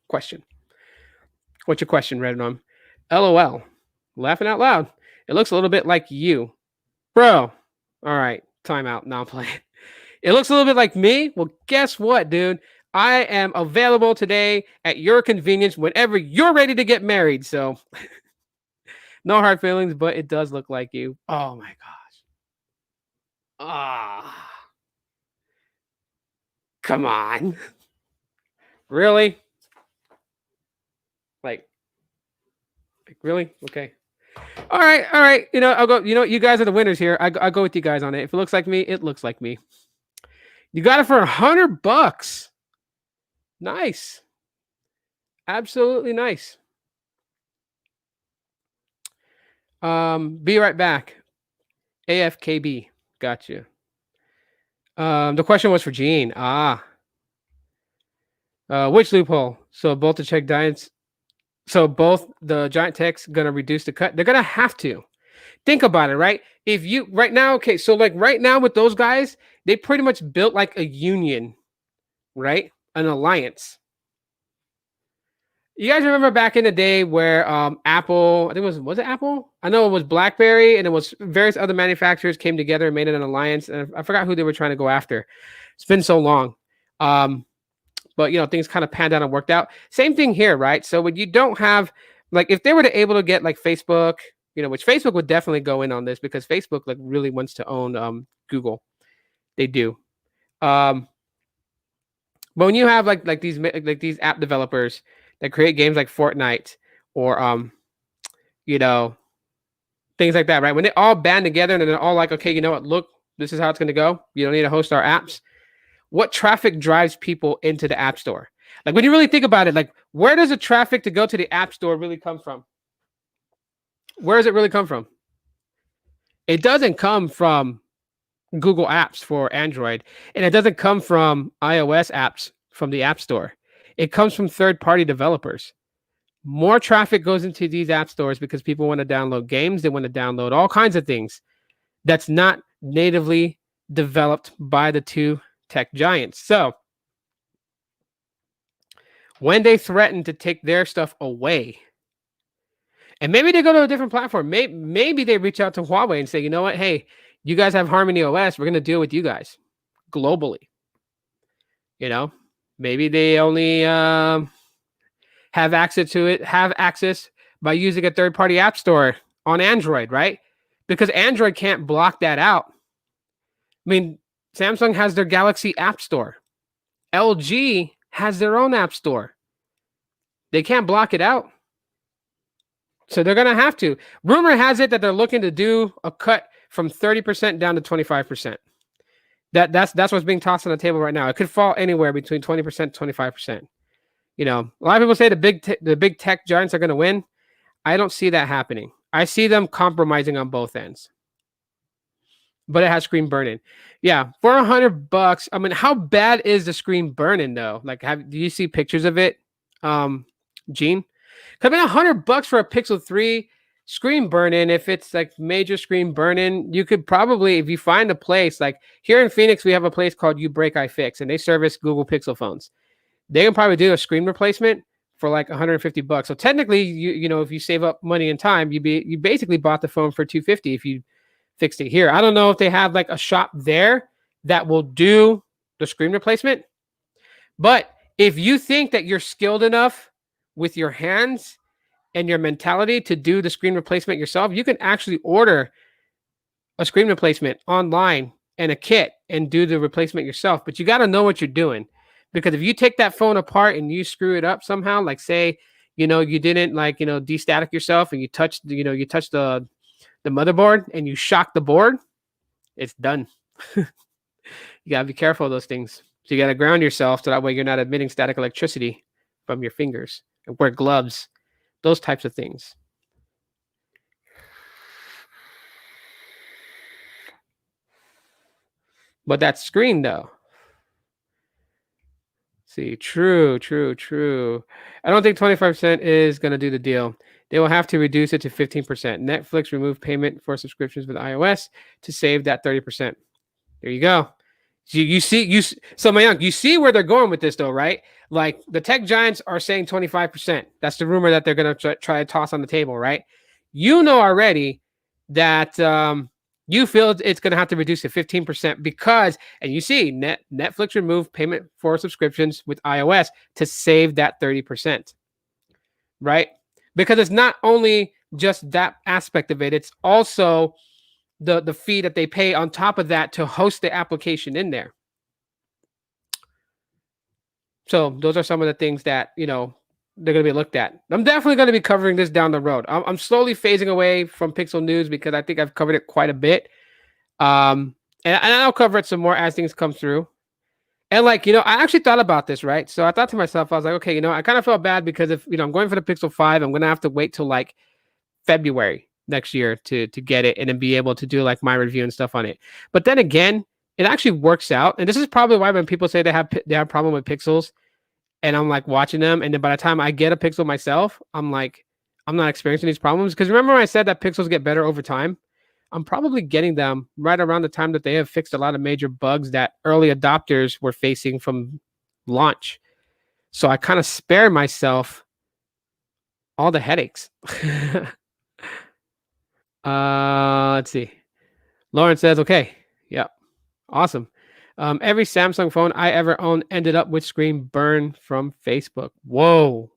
Question. What's your question, Redrum? LOL. Laughing out loud. It looks a little bit like you. Bro. All right. Time out. Now I'm playing. It looks a little bit like me. Well, guess what, dude? I am available today at your convenience whenever you're ready to get married. So no hard feelings, but it does look like you. Oh my gosh. Ah. Come on. Really? Like really? Okay. All right. I'll go. You guys are the winners here. I go with you guys on it. If it looks like me, it looks like me. You got it for $100. Nice. Absolutely nice. Be right back. AFKB. Gotcha. The question was for Gene. Which loophole? So both the giant techs gonna reduce the cut. They're gonna have to. Think about it, right? If you right now, okay, so like right now with those guys, they pretty much built like a union, right? An alliance. You guys remember back in the day where Apple, I think was it Apple? I know it was BlackBerry, and it was various other manufacturers came together and made an alliance. And I forgot who they were trying to go after. It's been so long. But things kind of panned out and worked out. Same thing here, right? So when you don't have like if they were to able to get like Facebook, which Facebook would definitely go in on this because Facebook like really wants to own Google. They do. But when you have like these app developers that create games like Fortnite or things like that, right? When they all band together and they're all like, okay, you know what? Look, this is how it's going to go. You don't need to host our apps. What traffic drives people into the App Store? Like when you really think about it, like where does the traffic to go to the App Store really come from? Where does it really come from? It doesn't come from Google Apps for Android, and it doesn't come from iOS apps from the App Store. It comes from third-party developers. more traffic goes into these app stores because people want to download games. They want to download all kinds of things that's not natively developed by the two tech giants. So when they threaten to take their stuff away, and maybe they go to a different platform, maybe they reach out to Huawei and say, you know what, hey, you guys have Harmony OS. We're going to deal with you guys globally. You know, maybe they only have access to it, have access by using a third-party app store on Android, right? Because Android can't block that out. I mean, Samsung has their Galaxy App Store. LG has their own app store. They can't block it out. So they're going to have to. Rumor has it that they're looking to do a cut from 30% down to 25%. That's what's being tossed on the table right now. It could fall anywhere between 20% and 25%. You know, a lot of people say the big tech giants are going to win. I don't see that happening. I see them compromising on both ends. But it has screen burn-in. Yeah, for $100. I mean, how bad is the screen burn-in though? Like, do you see pictures of it, Gene? I mean, $100 for a Pixel 3 screen burn-in. If it's like major screen burn-in, you could probably, if you find a place like here in Phoenix, we have a place called You Break I Fix, and they service Google Pixel phones. They can probably do a screen replacement for like $150. So technically, you know, if you save up money and time, you basically bought the phone for $250 if you fixed it here. I don't know if they have like a shop there that will do the screen replacement. But if you think that you're skilled enough with your hands and your mentality to do the screen replacement yourself, you can actually order a screen replacement online and a kit and do the replacement yourself. But you got to know what you're doing, because if you take that phone apart and you screw it up somehow, like say, you know, you didn't like, you know, de-static yourself and you touched the motherboard and you shock the board, it's done. You got to be careful of those things. So you got to ground yourself so that way you're not emitting static electricity from your fingers, and wear gloves, those types of things. But that screen though. See, true. I don't think 25% is going to do the deal. They will have to reduce it to 15%. Netflix removed payment for subscriptions with iOS to save that 30%. There you go. So you see, Mayank, you see where they're going with this though, right? Like the tech giants are saying 25%. That's the rumor that they're going to try to toss on the table, right? You know already that you feel it's going to have to reduce to 15% because, and you see Netflix removed payment for subscriptions with iOS to save that 30%, right? Because it's not only just that aspect of it, it's also the fee that they pay on top of that to host the application in there. So those are some of the things that, you know, they're going to be looked at. I'm definitely going to be covering this down the road. I'm slowly phasing away from Pixel News because I think I've covered it quite a bit. And I'll cover it some more as things come through. And like, you know, I actually thought about this, right? So I thought to myself, I was like, okay, you know, I kind of felt bad because if, you know, I'm going for the Pixel 5, I'm going to have to wait till like February next year to get it and then be able to do like my review and stuff on it. But then again, it actually works out. And this is probably why when people say they have a problem with Pixels and I'm like watching them, and then by the time I get a Pixel myself, I'm like, I'm not experiencing these problems. Because remember when I said that Pixels get better over time? I'm probably getting them right around the time that they have fixed a lot of major bugs that early adopters were facing from launch. So I kind of spare myself all the headaches. Let's see. Lauren says, okay. Yeah. Awesome. Every Samsung phone I ever owned ended up with screen burn from Facebook. Whoa.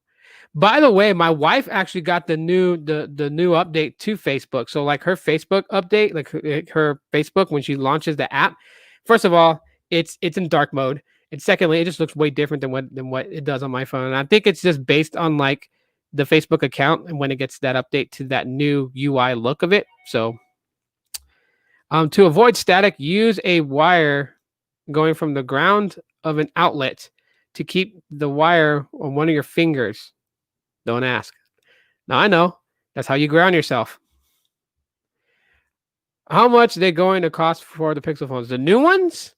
By the way, my wife actually got the new update to Facebook. So like her Facebook update, like her Facebook when she launches the app, first of all, it's in dark mode. And secondly, it just looks way different than what it does on my phone. And I think it's just based on like the Facebook account and when it gets that update to that new UI look of it. So to avoid static, use a wire going from the ground of an outlet to keep the wire on one of your fingers. Don't ask. Now I know. That's how you ground yourself. How much are they going to cost for the Pixel phones? The new ones?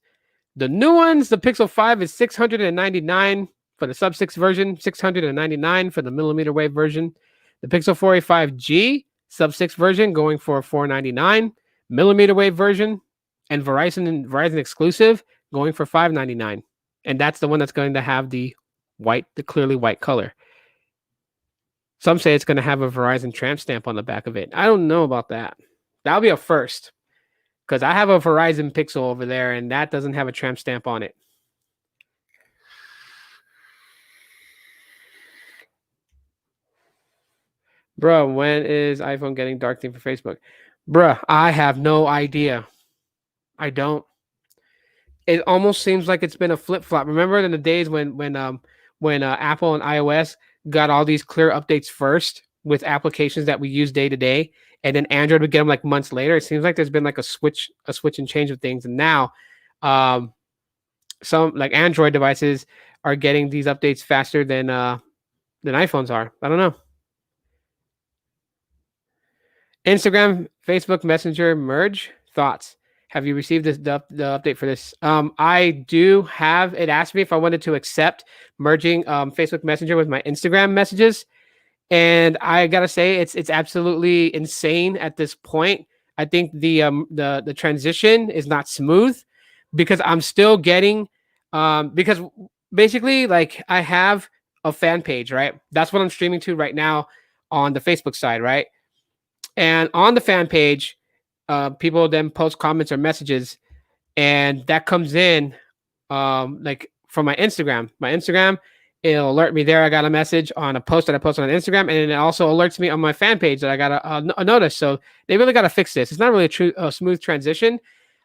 The Pixel 5 is $699 for the sub 6 version, $699 for the millimeter wave version. The Pixel 4a5G sub 6 version going for $499, millimeter wave version, and Verizon exclusive going for $599. And that's the one that's going to have the clearly white color. Some say it's going to have a Verizon tramp stamp on the back of it. I don't know about that. That'll be a first, because I have a Verizon Pixel over there, and that doesn't have a tramp stamp on it. Bro, when is iPhone getting dark theme for Facebook? Bruh, I have no idea. I don't. It almost seems like it's been a flip flop. Remember in the days when Apple and iOS got all these clear updates first with applications that we use day to day, and then Android would get them like months later. It seems like there's been like a switch and change of things, and now some like Android devices are getting these updates faster than iPhones are. I don't know. Instagram, Facebook Messenger merge thoughts. Have you received the update for this? I do have. It asked me if I wanted to accept merging Facebook Messenger with my Instagram messages, and I gotta say it's absolutely insane at this point. I think the transition is not smooth because I'm still getting because basically like I have a fan page, right? That's what I'm streaming to right now on the Facebook side, right? And on the fan page, people then post comments or messages, and that comes in like from my Instagram. My Instagram, it'll alert me there I got a message on a post that I posted on Instagram, and it also alerts me on my fan page that I got a notice. So they really got to fix this. It's not really a smooth transition.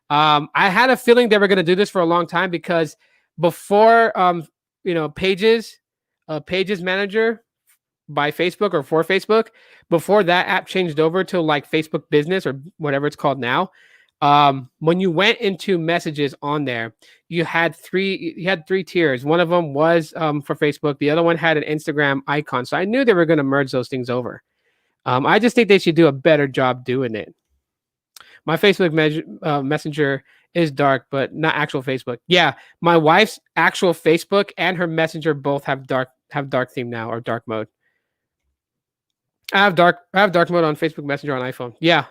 I had a feeling they were going to do this for a long time because before Pages Manager by Facebook or for Facebook, before that app changed over to like Facebook Business or whatever it's called now, when you went into messages on there, you had three tiers. One of them was for Facebook. The other one had an Instagram icon. So I knew they were going to merge those things over. I just think they should do a better job doing it. My Facebook Messenger is dark, but not actual Facebook. Yeah, my wife's actual Facebook and her Messenger both have dark theme now, or dark mode. I have dark mode on Facebook Messenger on iPhone. Yeah.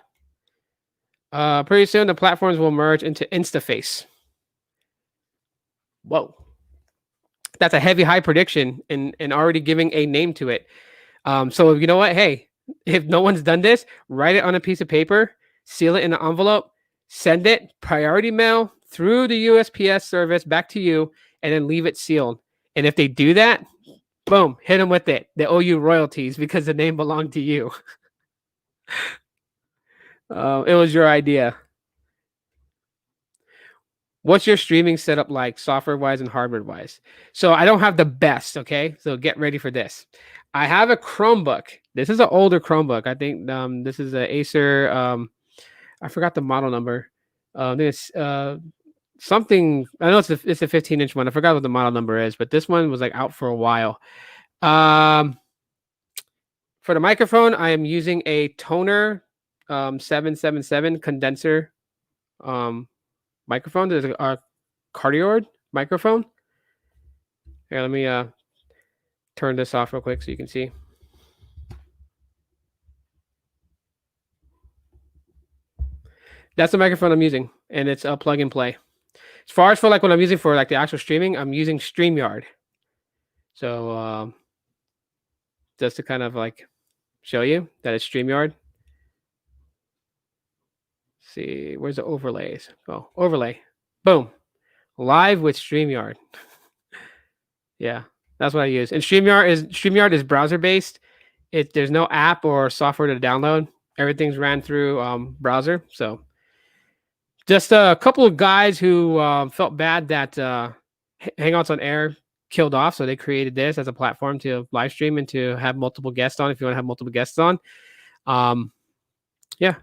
Pretty soon the platforms will merge into InstaFace. Whoa. That's a heavy high prediction and already giving a name to it. So you know what? Hey, if no one's done this, write it on a piece of paper, seal it in an envelope, send it priority mail through the USPS service back to you, and then leave it sealed. And if they do that, boom, hit them with it. They owe you royalties because the name belonged to you. It was your idea. What's your streaming setup like, software-wise and hardware-wise? So I don't have the best, okay? So get ready for this. I have a Chromebook. This is an older Chromebook. I think this is an Acer. I forgot the model number. I think it's something. I know it's a 15-inch one. I forgot what the model number is, but this one was like out for a while. For the microphone, I am using a Toner 777 condenser microphone. There's a cardioid microphone. Here, let me turn this off real quick so you can see. That's the microphone I'm using, and it's a plug and play. As far as for like what I'm using for like the actual streaming, I'm using StreamYard. So just to kind of like show you that it's StreamYard. See, where's the overlays? Oh, overlay. Boom. Live with StreamYard. Yeah, that's what I use. And StreamYard is browser based. There's no app or software to download. Everything's ran through browser. So just a couple of guys who felt bad that Hangouts on Air killed off, so they created this as a platform to live stream and to have multiple guests on if you want to have multiple guests on. Yeah.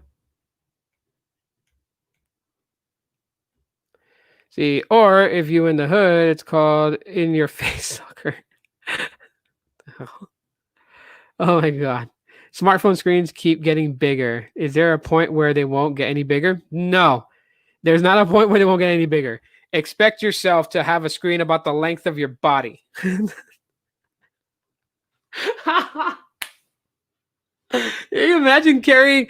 See, or if you in the hood, it's called In Your Face Soccer. Oh my God. Smartphone screens keep getting bigger. Is there a point where they won't get any bigger? No, there's not a point where they won't get any bigger. Expect yourself to have a screen about the length of your body. You imagine carrying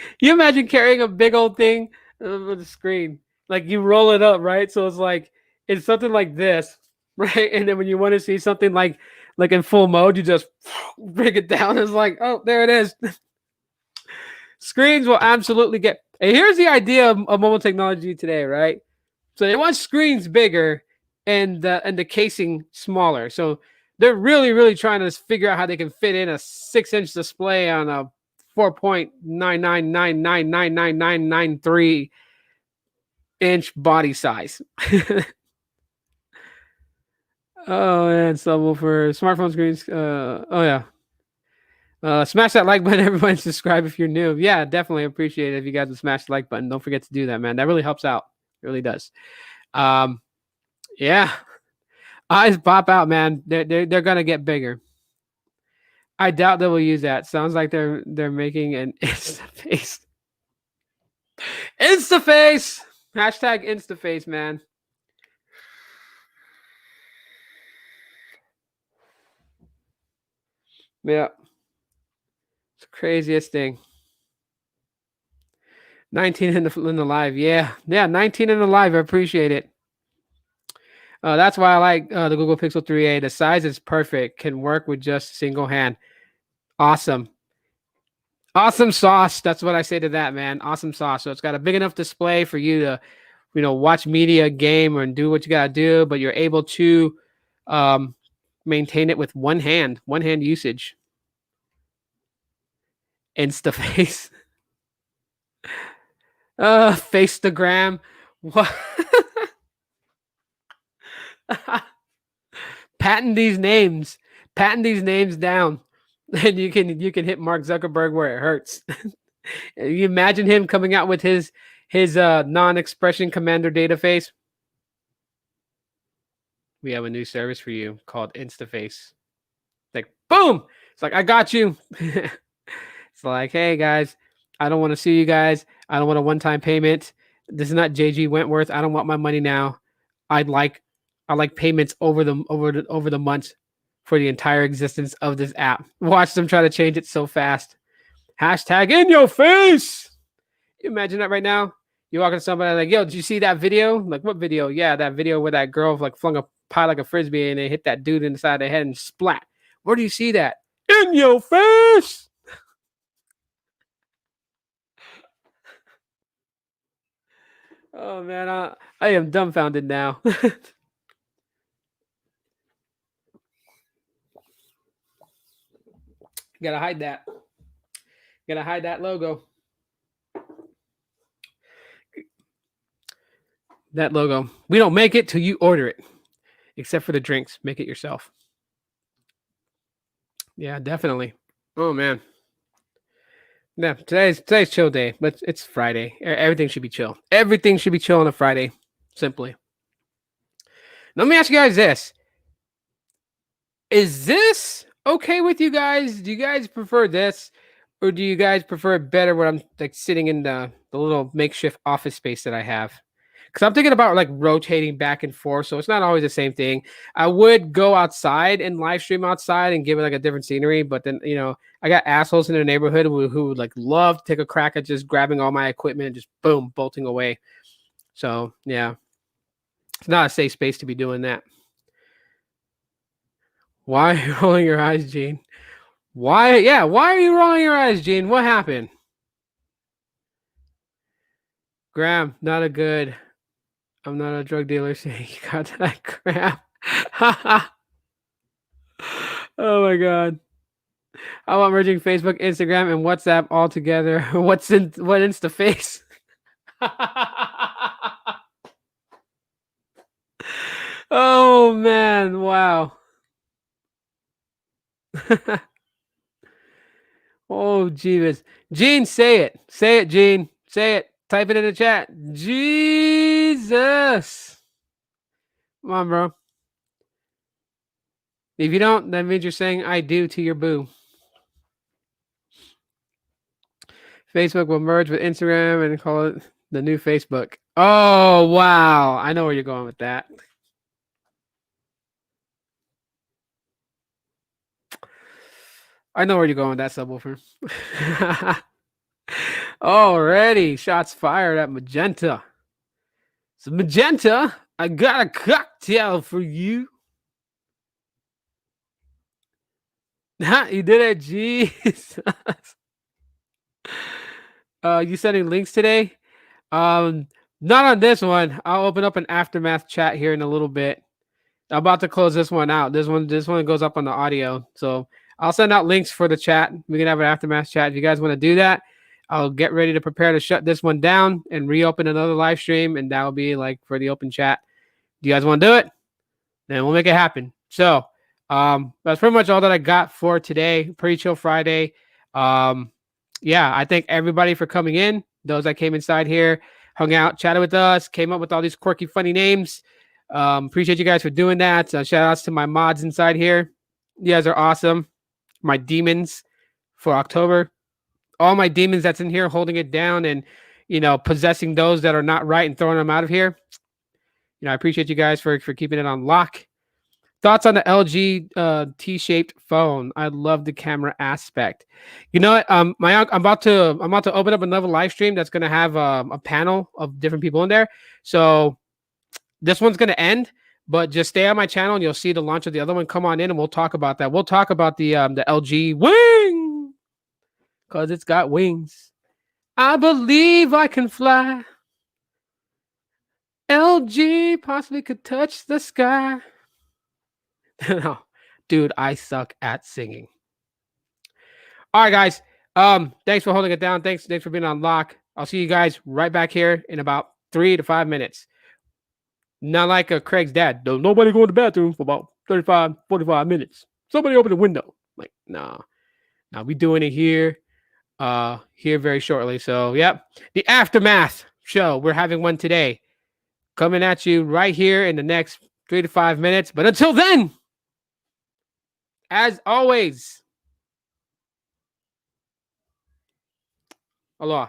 a big old thing with a screen. Like you roll it up, right? So it's something like this, right? And then when you want to see something like in full mode, you just bring it down. It's like, oh, there it is. Screens will absolutely get. And here's the idea of mobile technology today, right? So they want screens bigger and the casing smaller. So they're really trying to figure out how they can fit in a 6-inch display on a 4.999999993 inch body size. Oh, and so for smartphone screens. Oh yeah. Smash that like button, everyone. Subscribe if you're new. Yeah, definitely appreciate it if you guys would smash the like button. Don't forget to do that, man. That really helps out. It really does. Um, yeah, eyes pop out, man. They're gonna get bigger. I doubt they will use that. Sounds like they're making an InstaFace. InstaFace. Hashtag InstaFace, man. Yeah, it's the craziest thing. 19 in the live. Yeah, 19 in the live. I appreciate it. That's why I like the Google Pixel 3a. The size is perfect. Can work with just a single hand. Awesome. Awesome sauce. That's what I say to that, man. Awesome sauce. So it's got a big enough display for you to, watch media, game, or do what you got to do, but you're able to maintain it with one hand usage. Instaface. Faceagram. What? Patent these names. Patent these names down. And you can hit Mark Zuckerberg where it hurts. You imagine him coming out with his non-expression commander database. We have a new service for you called InstaFace. Like, boom! It's like, I got you. It's like, hey guys, I don't want to sue you guys. I don't want a one-time payment. This is not JG Wentworth. I don't want my money now. I like payments over the months for the entire existence of this app. Watch them try to change it so fast. Hashtag in your face. You imagine that right now? You walk into somebody like, yo, did you see that video? Like, what video? Yeah, that video where that girl like flung a pie like a frisbee and it hit that dude inside the head and splat. Where do you see that? In your face. Oh man, I am dumbfounded now. Gotta hide that. Gotta hide that logo. That logo. We don't make it till you order it. Except for the drinks. Make it yourself. Yeah, definitely. Oh man. Yeah, today's chill day, but it's Friday. Everything should be chill. Everything should be chill on a Friday. Simply. Let me ask you guys this. Is this okay with you guys? Do you guys prefer this? Or do you guys prefer it better when I'm like sitting in the little makeshift office space that I have? Because I'm thinking about like rotating back and forth, so it's not always the same thing. I would go outside and live stream outside and give it like a different scenery, but then I got assholes in the neighborhood who would like love to take a crack at just grabbing all my equipment and just boom, bolting away. So yeah, it's not a safe space to be doing that. Why are you rolling your eyes, Gene? Why? Yeah, why are you rolling your eyes, Gene? What happened? Graham, not a good. I'm not a drug dealer saying you got that crap. Oh my god. I want merging Facebook, Instagram, and WhatsApp all together. What InstaFace? Oh man, wow. Oh Jesus. Gene, say it. Say it, Gene. Say it. Type it in the chat. Jesus. Come on, bro. If you don't, that means you're saying I do to your boo. Facebook will merge with Instagram and call it the new Facebook. Oh, wow. I know where you're going with that. I know where you're going with that subwoofer. Already, shots fired at Magenta. So Magenta, I got a cocktail for you. You did it, jeez. You sending links today? Um, Not on this one. I'll open up an aftermath chat here in a little bit. I'm about to close this one out. This one goes up on the audio. So I'll send out links for the chat. We can have an aftermath chat. If you guys want to do that, I'll get ready to prepare to shut this one down and reopen another live stream. And that'll be like for the open chat. Do you guys want to do it? Then we'll make it happen. So that's pretty much all that I got for today. Pretty chill Friday. Yeah, I thank everybody for coming in. Those that came inside here, hung out, chatted with us, came up with all these quirky, funny names. Appreciate you guys for doing that. Shout outs to my mods inside here. You guys are awesome. My demons for October. All my demons that's in here holding it down and, possessing those that are not right and throwing them out of here. I appreciate you guys for keeping it on lock. Thoughts on the LG T-shaped phone? I love the camera aspect. You know what? I'm about to open up another live stream that's gonna have a panel of different people in there. So this one's gonna end, but just stay on my channel and you'll see the launch of the other one. Come on in and we'll talk about that. We'll talk about the LG wing because it's got wings. I believe I can fly. LG possibly could touch the sky. No, dude, I suck at singing. All right, guys. Thanks for holding it down. Thanks for being on lock. I'll see you guys right back here in about 3 to 5 minutes. Not like Craig's dad. Don't nobody go in the bathroom for about 35, 45 minutes. Somebody open the window. Like, nah. Now we doing it here very shortly. So, yep. The Aftermath show. We're having one today. Coming at you right here in the next 3 to 5 minutes. But until then, as always, aloha.